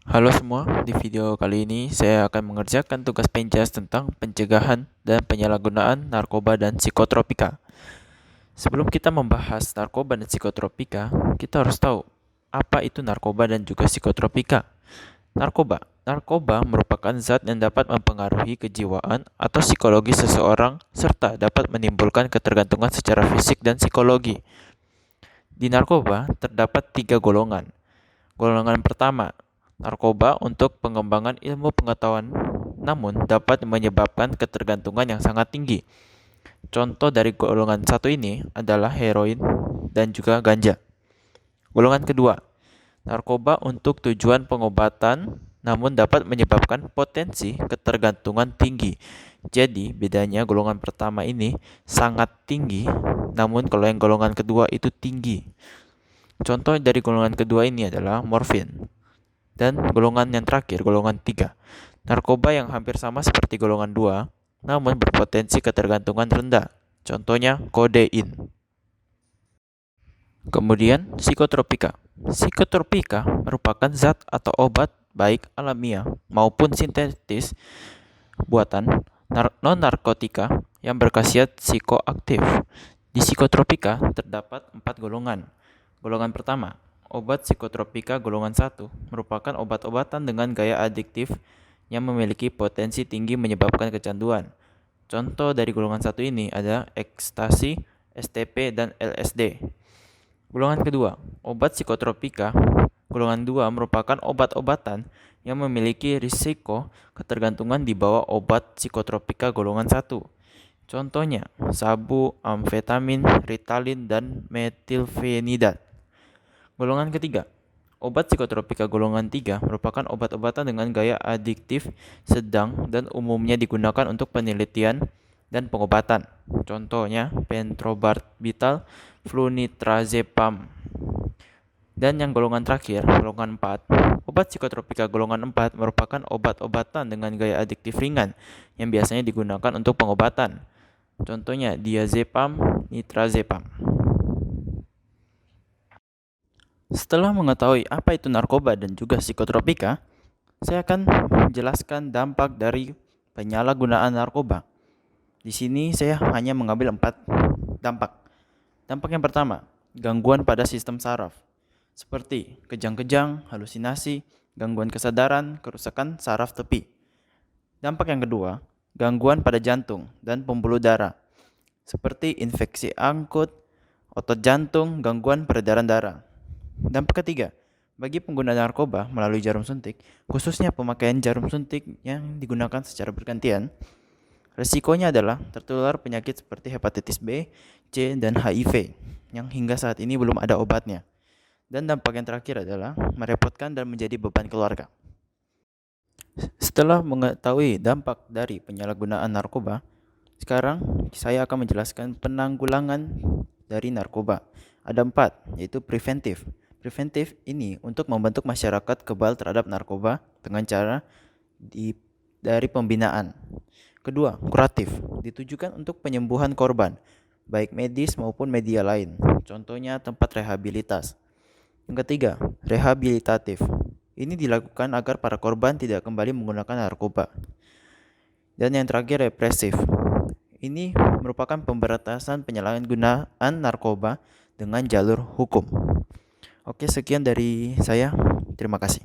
Halo semua, di video kali ini saya akan mengerjakan tugas penjas tentang pencegahan dan penyalahgunaan narkoba dan psikotropika. Sebelum kita membahas narkoba dan psikotropika, kita harus tahu apa itu narkoba dan juga psikotropika. Narkoba merupakan zat yang dapat mempengaruhi kejiwaan atau psikologi seseorang serta dapat menimbulkan ketergantungan secara fisik dan psikologi. Di narkoba terdapat 3 golongan. Golongan pertama, narkoba untuk pengembangan ilmu pengetahuan, namun dapat menyebabkan ketergantungan yang sangat tinggi. Contoh dari golongan satu ini adalah heroin dan juga ganja. Golongan kedua, narkoba untuk tujuan pengobatan, namun dapat menyebabkan potensi ketergantungan tinggi. Jadi, bedanya golongan pertama ini sangat tinggi, namun kalau yang golongan kedua itu tinggi. Contoh dari golongan kedua ini adalah morfin. Dan golongan yang terakhir, golongan 3. Narkoba yang hampir sama seperti golongan 2, namun berpotensi ketergantungan rendah. Contohnya kodein. Kemudian psikotropika. Psikotropika merupakan zat atau obat baik alamiah maupun sintetis buatan non-narkotika yang berkhasiat psikoaktif. Di psikotropika terdapat 4 golongan. Golongan pertama, obat psikotropika golongan 1 merupakan obat-obatan dengan gaya adiktif yang memiliki potensi tinggi menyebabkan kecanduan. Contoh dari golongan 1 ini ada ekstasi, STP, dan LSD. Golongan kedua, obat psikotropika golongan 2 merupakan obat-obatan yang memiliki risiko ketergantungan di bawah obat psikotropika golongan 1. Contohnya, sabu, amfetamin, Ritalin, dan metilfenidat. Golongan ketiga, obat psikotropika golongan 3 merupakan obat-obatan dengan gaya adiktif sedang dan umumnya digunakan untuk penelitian dan pengobatan. Contohnya, pentobarbital, flunitrazepam. Dan yang golongan terakhir, golongan 4, obat psikotropika golongan 4 merupakan obat-obatan dengan gaya adiktif ringan yang biasanya digunakan untuk pengobatan. Contohnya, diazepam, nitrazepam. Setelah mengetahui apa itu narkoba dan juga psikotropika, saya akan menjelaskan dampak dari penyalahgunaan narkoba. Di sini saya hanya mengambil 4 dampak. Dampak yang pertama, gangguan pada sistem saraf, seperti kejang-kejang, halusinasi, gangguan kesadaran, kerusakan saraf tepi. Dampak yang kedua, gangguan pada jantung dan pembuluh darah, seperti infeksi akut, otot jantung, gangguan peredaran darah. Dampak ketiga, bagi pengguna narkoba melalui jarum suntik, khususnya pemakaian jarum suntik yang digunakan secara bergantian, resikonya adalah tertular penyakit seperti hepatitis B, C, dan HIV yang hingga saat ini belum ada obatnya. Dan dampak yang terakhir adalah merepotkan dan menjadi beban keluarga. Setelah mengetahui dampak dari penyalahgunaan narkoba, sekarang saya akan menjelaskan penanggulangan dari narkoba. Ada 4, yaitu preventif. Preventif ini untuk membentuk masyarakat kebal terhadap narkoba dengan cara dari pembinaan. Kedua, kuratif, ditujukan untuk penyembuhan korban, baik medis maupun media lain. Contohnya tempat rehabilitas. Yang ketiga, rehabilitatif. Ini dilakukan agar para korban tidak kembali menggunakan narkoba. Dan yang terakhir, represif. Ini merupakan pemberantasan penyalahgunaan narkoba dengan jalur hukum. Oke, sekian dari saya. Terima kasih.